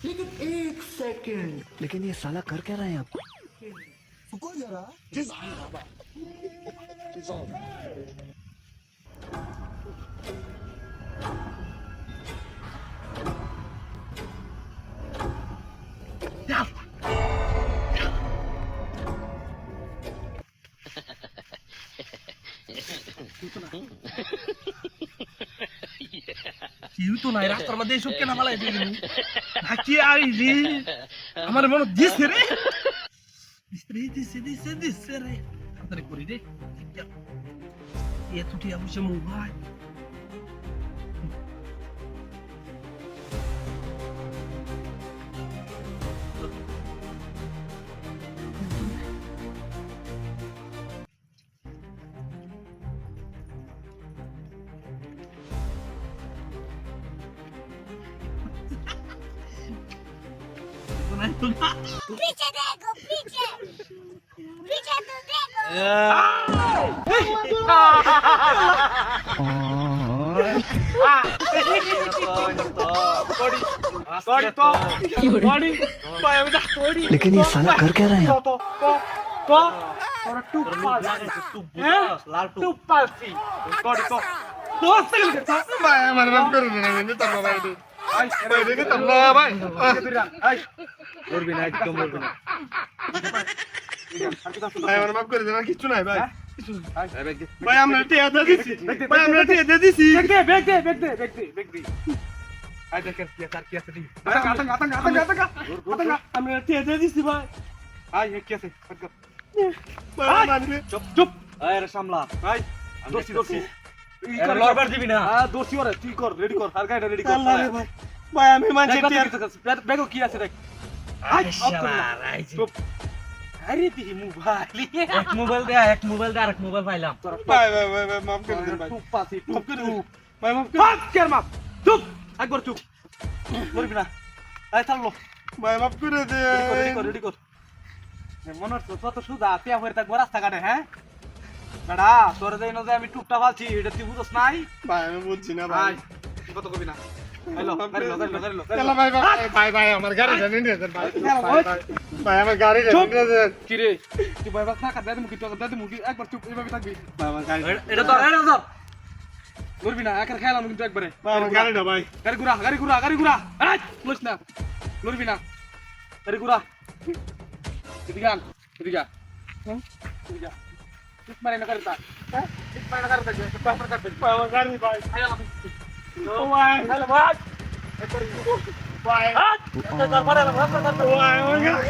लेकिन एक सेकंड, लेकिन ये साला कर क्या रहा है अब? रुको जरा কেউ তো নাই রাস্তার মধ্যে এইসব কেনা মালাই দিবি ঢাকি আইলি আমার মনে দিছে রে দিছে রে তাড়াতাড়ি করি রে এত টিয়া বসে মোবাইল पीछे देखो पीछे पीछे तो देखो लेकिन ये साला कर क्या रहा है अब? ভাই আমার মাফ করে দিন আমি নিতাম না ভাই ভাই নিতাম না ভাই করবি না একদম করবি না ভাই আমার মাফ করে দেন আর কিছু নাই ভাই ভাই আমরা টিয়া দিছি ভাই আমরা টিয়া দিছি ব্যাগ দে আই দেখেন কি আছে দি আমরা টিয়া দিছি ভাই আই কি আছে ভাই মানবে চুপ আয় রে সামলা আই দোষী এরা লড়বার দিবি না দোষী ওরে তুই কর রেডি কর আর গাড়িটা রেডি কর আল্লাহ রে ভাই ভাই আমি মানছি টিয়া ব্যাগও কি আছে দেখ আই চুপ আরে দি মোবাইল এক মোবাইল দে আরেক মোবাইল পাইলাম ভাই মাফ করে দেন ভাই চুপ পাতি মাফ করে দেন ভাই মাফ করে চুপ কেন মাপ চুপ একবার চুপ করবি না আয় থামলো ভাই মাফ করে দেন রেডি কর মনে হচ্ছে কত সুদা পেয়া হয়ে থাকবো রাস্তাঘাটে হ্যাঁ বেড়া তোর যাই না যে আমি টুকটা ফালছি এটা তুই বুঝছ নাই ভাই আমি বুঝছি না ভাই ভাই তুই কত করবি না হ্যালো গাড়ি চলো ভাই ভাই আমার গাড়িটা নিয়ে যান ভাই ভাই আমার গাড়িটা নিয়ে যান কি রে তুই ভাই বাস না কাট দাদি মুখি তো দাদি মুখি একবার চুপ এইভাবে থাকবি ভাই আমার গাড়ি এটা তো করবি না একার খেয়ালাম কিন্তু একবারে ভাই আমার গাড়িটা ভাই গাড়ি ঘুরা এই লইস না লড়বি না গাড়ি ঘুরা এদিকে আন এদিকে ঠিক মারে না করতা হ্যাঁ ঠিক মারে না করতা পাপড় কাটবে ভাই আমার গাড়ি ভাই ও ভাই হ্যালো ভাই ভাই মারে না ভাই আমার গাড়ি